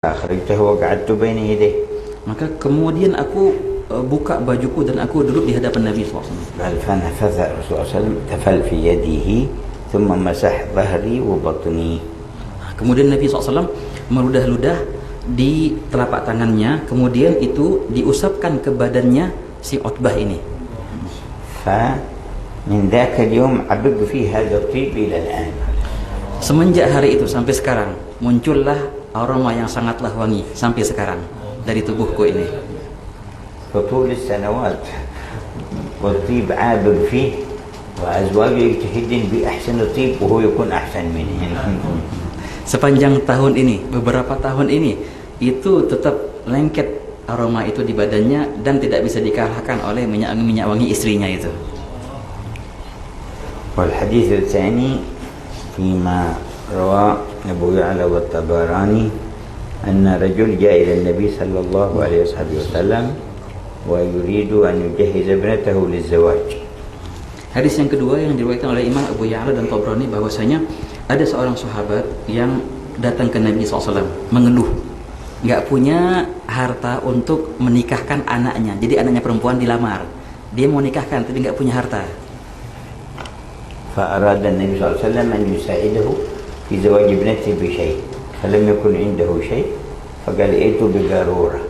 أخرجته وقعدت بين يديه. Maka kemudian aku buka bajuku dan aku duduk di hadapan Nabi SAW. فنفث الرسول صلى الله عليه وسلم تفل في يده ثم مسح ظهري وبطني. Kemudian Nabi SAW meludah-ludah di telapak tangannya, kemudian itu diusapkan ke badannya si Utbah ini. فمن ذاك اليوم عبق فيه هذا الطيب إلى الآن. Semenjak hari itu sampai sekarang muncullah aroma yang sangatlah wangi sampai sekarang dari tubuhku ini. فطول السنوات والطيب عابق فيه وأزواجه يجتهدن بأحسن الطيب وهو يكون أحسن منه. Sepanjang tahun ini, beberapa tahun ini, itu tetap lengket aroma itu di badannya dan tidak bisa dikalahkan oleh minyak wangi istrinya itu. والحديث الثاني فيما روى أبو يعلى والطبراني أن رجل جاء إلى النبي صلى الله عليه وسلم ويريد أن يجهز ابنته للزواج. Hadis yang kedua yang diriwayatkan oleh Imam Abu Ya'la dan Tabrani bahwasanya ada seorang sahabat yang datang ke Nabi SAW mengeluh nggak punya harta untuk menikahkan anaknya. Jadi anaknya perempuan dilamar, dia mau nikahkan tapi nggak punya harta. فأراد النبي صلى الله عليه وسلم أن يساعده في زواج ابنته بشيء فلم يكن عنده شيء فقال ائتوا بقارورة.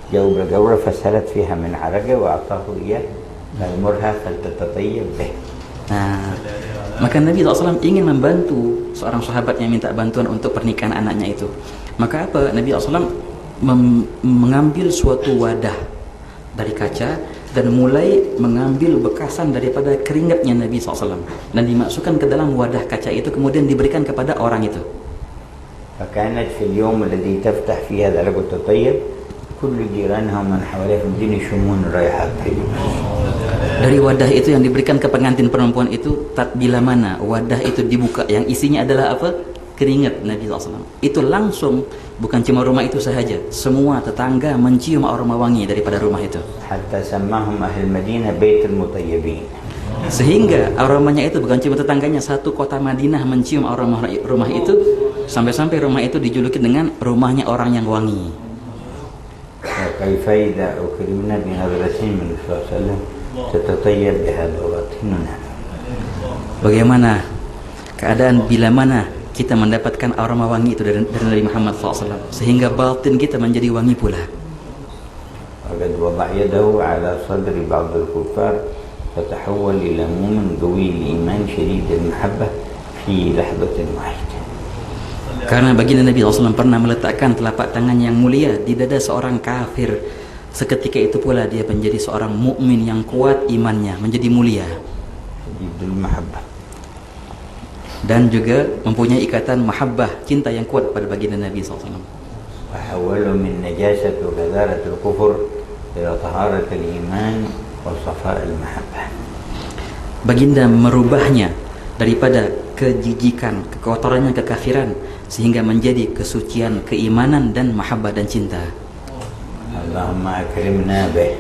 جاءوا بقارورة فسلت فيها من عرقه وأعطاه إياه قال مرها فلتتطيب به. Nah, maka Nabi SAW ingin membantu seorang sahabat yang minta bantuan untuk pernikahan anaknya itu. Maka apa? Nabi SAW mengambil suatu wadah dari kaca dan mulai mengambil bekasan daripada keringatnya Nabi SAW dan dimasukkan ke dalam wadah kaca itu, kemudian diberikan kepada orang itu. فكانت في اليوم الذي تفتح فيه هذا العرق وتطيب كل جيرانها ومن حواليها في المدينة يشمون الرائحة الطيبة. Dari wadah itu yang diberikan ke pengantin perempuan itu, bila mana wadah itu dibuka yang isinya adalah apa? Keringat Nabi SAW. Itu langsung, bukan cuma rumah itu sahaja, semua tetangga mencium aroma wangi daripada rumah itu. حتى سماهم أهل المدينة بيت المطيبين. Sehingga aromanya itu bukan cuma tetangganya, satu kota Madinah mencium aroma rumah itu, sampai-sampai rumah itu dijuluki dengan rumahnya orang yang wangi. وكيف إذا أكرمنا بنظرة من الرسول صلى الله عليه وسلم تتطيب بهذا باطننا. Bagaimana keadaan bila mana kita mendapatkan aroma wangi itu dari Nabi Muhammad SAW, sehingga batin kita menjadi wangi pula. وقد وضع يده على صدر بعض الكفار فتحول إلى مؤمن قوي الإيمان شديد المحبة في لحظة واحدة. Karena baginda Nabi SAW pernah meletakkan telapak tangan yang mulia di dada seorang kafir. Seketika itu pula dia menjadi seorang mukmin yang kuat imannya, menjadi mulia. شديد المحبة. Dan juga mempunyai ikatan mahabbah, cinta yang kuat pada baginda Nabi SAW. وحوله من نجاسة وغزارة الكفر إلى طهارة الإيمان وصفاء المحبة. Baginda merubahnya daripada kejijikan, kekotorannya, kekafiran, sehingga menjadi kesucian, keimanan dan mahabbah dan cinta. Allahumma akrimna bih.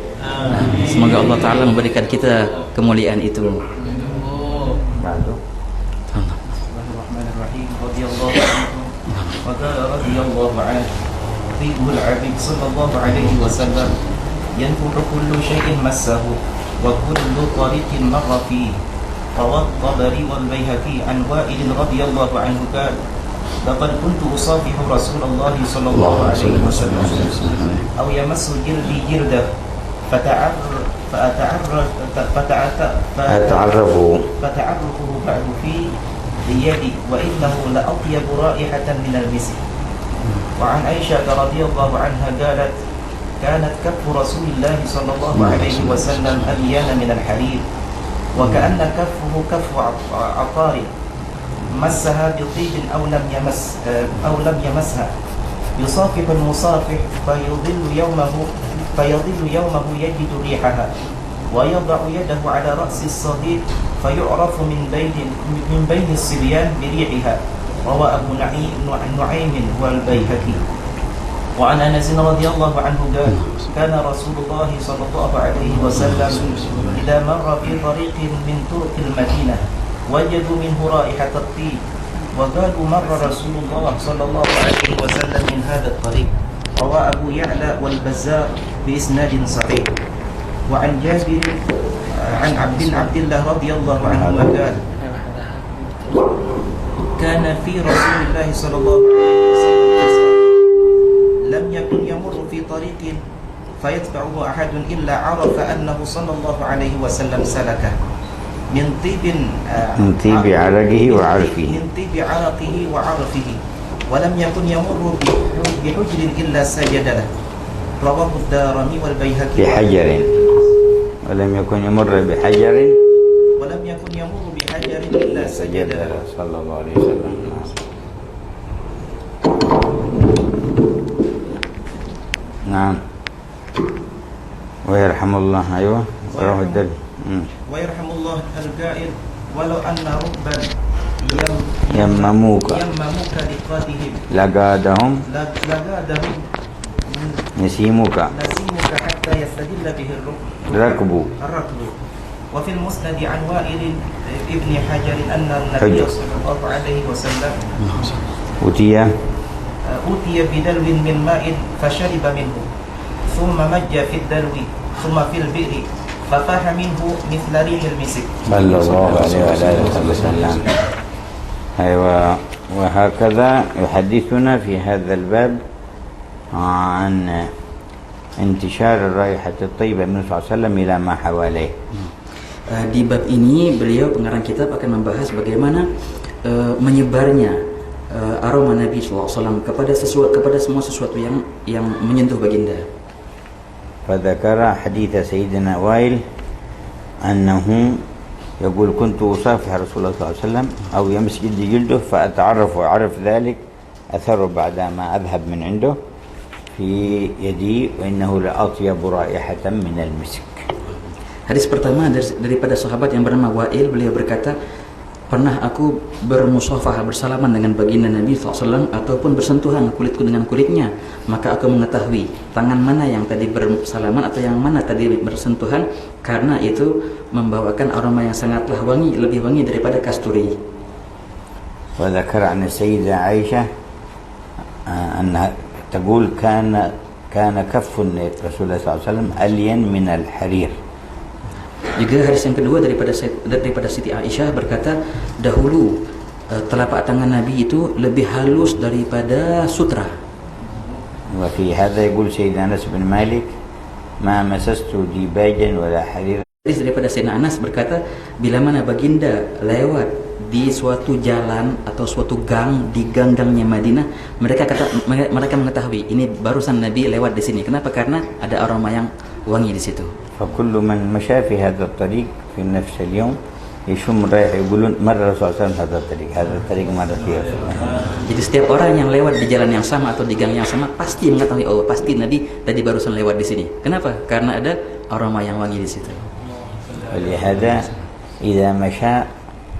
Semoga Allah Ta'ala memberikan kita kemuliaan itu. Bismillahirrahmanirrahim. Radhiyallahu anhu Tibul Abid sallallahu alaihi wasallam yanfudu kullu syai'in massahu wa kullu tariqin marra fihi. Rawat Tabari wal Baihaqi an Wa'il radhiyallahu anhu qala laqad kuntu usafihu Rasulullah sallallahu alaihi wasallam aw yamassu jildi jildah fata'arrafu ba'du fi biyadi wa innahu la atyabu ra'ihatan min al-misk. Wa an Aisyah radhiyallahu anha qalat kanat kaffu Rasulillah sallallahu alaihi wasallam alyana min al-harir wa ka'anna kaffuhu kaffu aqari مسها بطيب أو لم يمسها يصافح المصافح فيظل يومه يجد ريحها ويضع يده على رأس الصغير فيعرف من بين الصبيان بريحها. روى أبو نعيم والبيهقي. وعن أنس رضي الله عنه قال كان رسول الله صلى الله عليه وسلم إذا مر في طريق من طرق المدينة وجدوا منه رائحة الطيب وقالوا مر رسول الله صلى الله عليه وسلم من هذا الطريق. روى أبو يعلى والبزار بإسناد صحيح. وعن جابر عن عبد الله رضي الله عنهما قال كان في رسول الله صلى الله عليه وسلم لم يكن يمر في طريق فيتبعه أحد إلا عرف أنه صلى الله عليه وسلم سلكه من طيب عرقه وعرفه ولم يكن يمر بحجر إلا سجد له. رواه الدارمي والبيهقي. بحجر ولم يكن يمر بحجر إلا سجد له صلى الله عليه وسلم. نعم. ويرحم الله. أيوة. رواه الدل. ويرحم الله القائل ولو أن ركبا يمموك لقاتهم لقادهم نسيمك حتى يستدل به الركب. وفي المسند عن وائل ابن حجر أن النبي صلى الله عليه وسلم أوتي بدلو من ماء فشرب منه ثم مج في الدلو ثم في البئر ففاح منه مثل ريح المسك صلى الله عليه وسلم. أيوة. وهكذا يحدثنا في هذا الباب عن انتشار الرائحة الطيبة من النبي صلى الله عليه وسلم إلى ما حواليه. Di bab ini beliau pengarang kitab akan membahas bagaimana menyebarnya aroma Nabi SAW kepada semua sesuatu yang menyentuh baginda. فذكر حديث سيدنا وائل أنه يقول كنت أصافح رسول الله صلى الله عليه وسلم أو يمس جلده فأتعرف وأعرف ذلك أثر بعد ما أذهب من عنده في يدي وإنه لأطيب رائحة من المسك. Hadis pertama daripada sahabat yang bernama Wa'il, beliau berkata, pernah aku bermusafahah bersalaman dengan baginda Nabi SAW ataupun bersentuhan kulitku dengan kulitnya, maka aku mengetahui tangan mana yang tadi bersalaman atau yang mana tadi bersentuhan, karena itu membawakan aroma yang sangatlah wangi, lebih wangi daripada kasturi. وذكر عن السيدة عائشة أنها تقول كان كف رسول الله صلى الله عليه وسلم ألين من الحرير. Juga hadis yang kedua daripada Siti Aisyah berkata, dahulu telapak tangan Nabi itu lebih halus daripada sutra. وفي هذا يقول سيدنا أنس بن مالك ما مسست ديباجا ولا حرير. Hadis daripada Sayyidina Anas berkata, bila mana baginda lewat di suatu jalan atau suatu gang di gang-gangnya Madinah, mereka mengetahui ini barusan Nabi lewat di sini. Kenapa? Karena ada aroma yang wangi di situ. فكل من مشى في هذا الطريق في نفس اليوم يشم رائحة يقولون مر الرسول صلى الله عليه وسلم هذا الطريق مر فيه رسول الله. Jadi setiap orang yang lewat di jalan yang sama atau di gang yang sama pasti mengetahui, oh pasti Nabi tadi barusan lewat di sini. Kenapa? Karena ada aroma yang wangi di situ. ولهذا إذا مشى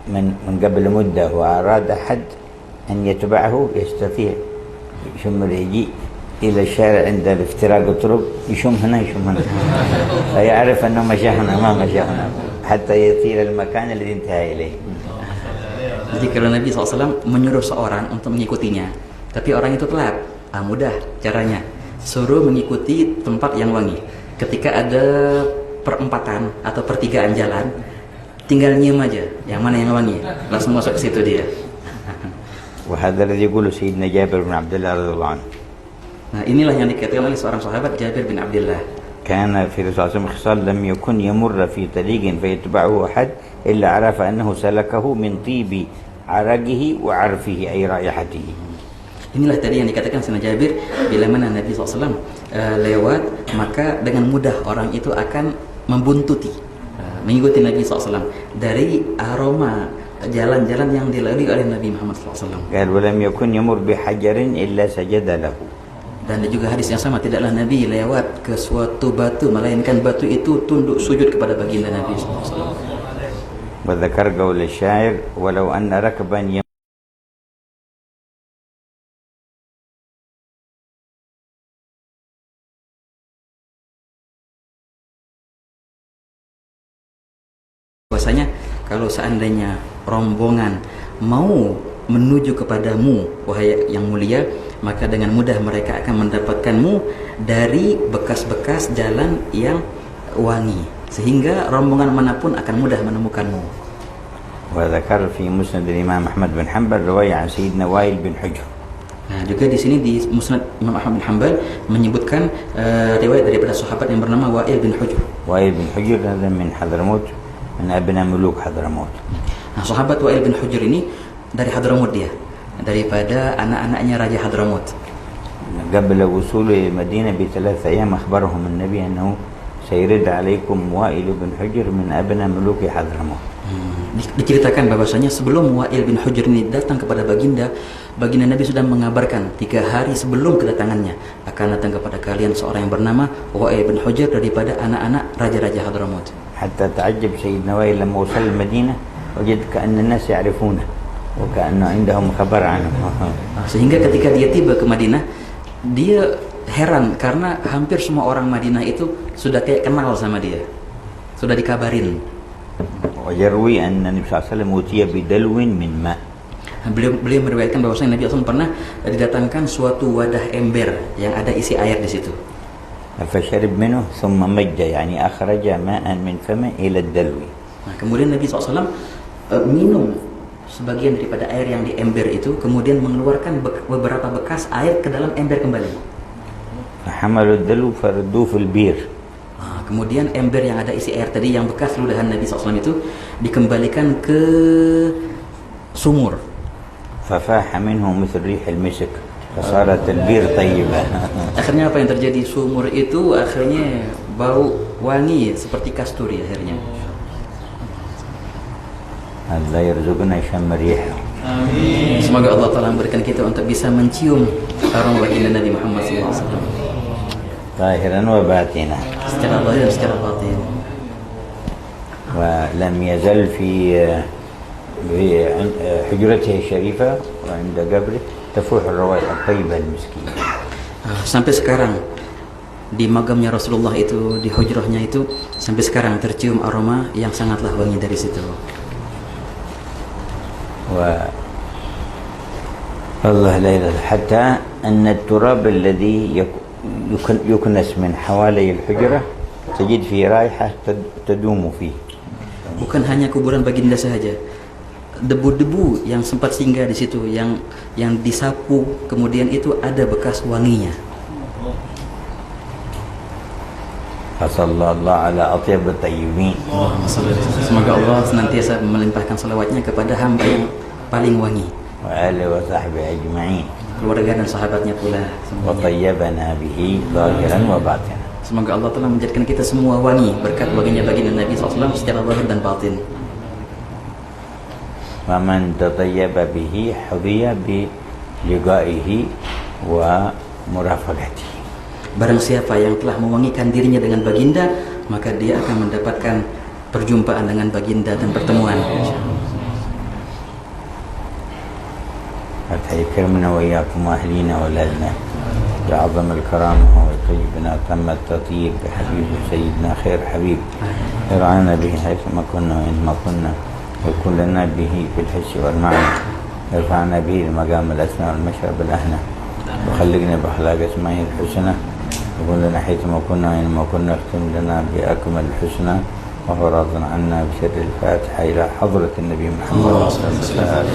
من قبل مدة وأراد أحد أن يتبعه يستطيع يشم يجي إلى الشارع عند الافتراق الطرق يشم هنا فيعرف أنه مشى هنا ما مشى هنا حتى يصير المكان الذي انتهى إليه. Jadi kalau Nabi SAW menyuruh seorang untuk mengikutinya, tapi orang itu telat, mudah caranya, suruh mengikuti tempat yang wangi. Ketika ada perempatan atau pertigaan jalan, tinggal nyium aja yang mana yang wangi, langsung masuk ke situ dia. وهذا الذي يقوله سيدنا جابر بن عبد الله رضي الله عنه. Nah, inilah yang dikatakan oleh seorang sahabat Jabir bin Abdullah. كان في رسول الله خصال لم يكن يمر في طريق فيتبعه أحد إلا عرف أنه سلكه من طيب عرقه وعرفه أي رائحته. Inilah tadi yang dikatakan Sayyidina Jabir, bila mana Nabi SAW lewat, maka dengan mudah orang itu akan membuntuti, mengikuti Nabi SAW dari aroma jalan-jalan yang dilalui oleh Nabi Muhammad SAW. قال ولم يكن يمر بحجر إلا سجد له. Dan juga hadis yang sama, tidaklah Nabi lewat ke suatu batu melainkan batu itu tunduk sujud kepada baginda Nabi SAW. وذكر قول الشاعر ولو أن ركبا Bahwasanya kalau seandainya rombongan mau menuju kepadamu wahai yang mulia, maka dengan mudah mereka akan mendapatkanmu dari bekas-bekas jalan yang wangi, sehingga rombongan manapun akan mudah menemukanmu. وذكر في مسند الإمام أحمد بن حنبل رواية عن سيدنا وائل بن حجر. Nah, juga di sini di Musnad Imam Ahmad bin Hanbal menyebutkan riwayat daripada sahabat yang bernama Wa'il bin Hujr. وائل بن حجر هذا من حضرموت من أبناء ملوك حضرموت. Nah, sahabat Wa'il bin Hujr ini dari Hadramut, dia daripada anak-anaknya Raja Hadramut. قبل وصوله المدينة ب3 أيام أخبرهم النبي أنه سيرد عليكم وائل بن حجر من أبناء ملوك حضرموت. Diceritakan bahwasanya sebelum Wa'il bin Hujr ini datang kepada baginda Nabi sudah mengabarkan 3 hari sebelum kedatangannya akan datang kepada kalian seorang yang bernama Wa'il bin Hujr daripada anak-anak raja-raja Hadramut. حتى تعجب سيدنا وائل لما وصل المدينة وجد كأن الناس يعرفونه وكأنه عندهم خبر عنه. Sehingga ketika dia tiba ke Madinah, dia heran karena hampir semua orang Madinah itu sudah kayak kenal sama dia, sudah dikabarin. ويروي أن النبي صلى الله عليه وسلم أوتي بدلو من ماء. Beliau meriwayatkan bahwasanya Nabi SAW pernah didatangkan suatu wadah ember yang ada isi air di situ. فشرب منه ثم مج يعني أخرج ماء من فمه إلى الدلو. Nah, kemudian Nabi SAW minum sebagian daripada air yang di ember itu, kemudian mengeluarkan beberapa bekas air ke dalam ember kembali. فحملوا الدلو فردوه في البير. Kemudian ember yang ada isi air tadi yang bekas ludahan Nabi SAW itu dikembalikan ke sumur. ففاح منه مثل ريح المسك فصارت البير طيبة. Akhirnya apa yang terjadi? Sumur itu akhirnya bau wangi seperti kasturi akhirnya. Allah yarzuqna syam riha. Amin. Semoga Allah Ta'ala memberikan kita untuk bisa mencium aroma baginda Nabi Muhammad SAW. ظاهرا وباطنا. Secara zahir dan secara batin. ولم يزل في حجرته الشريفة وعند قبره تفوح الروائح الطيبة المسكينة. Sampai sekarang di magamnya Rasulullah itu, di hujrahnya itu, sampai sekarang tercium aroma yang sangatlah wangi dari situ. والله لا إله حتى أن التراب الذي يكنس من حوالي الحجرة تجد فيه رائحة تدوم فيه. Bukan hanya kuburan baginda saja, debu-debu yang sempat singgah di situ, yang disapu, kemudian itu ada bekas wanginya. Sallallahu ala atyab at-tayyibin. Semoga Allah senantiasa melimpahkan salawatnya kepada hamba yang paling wangi. Wa alihi wa sahbihi ajma'in. Keluarga dan sahabatnya pula. Wa tayyibana bihi zahiran wa batinan. Semoga Allah telah menjadikan kita semua wangi berkat wanginya baginda Nabi SAW secara zahir dan batin. Wa man tatayyaba bihi hudiya bi liqa'ihi wa murafaqatihi. Barang siapa yang telah mewangikan dirinya dengan baginda, maka dia akan mendapatkan perjumpaan dengan baginda dan pertemuan. يكرمنا وإياكم وأهلينا وأولادنا بعظم الكرامة ويطيبنا تم التطيب بحبيب سيدنا خير حبيب يرعانا به حيثما كنا وإنما كنا ويكون لنا به في الحس والمعنى يرفعنا به المقام الأسنى والمشرب الأهنى وخلقنا بأخلاق أسمائه الحسنى يكون لنا حيثما كنا وإنما كنا يختم لنا بأكمل الحسنى وهو راض عنا بسر الفاتحة إلى حضرة النبي محمد صلى الله عليه وسلم.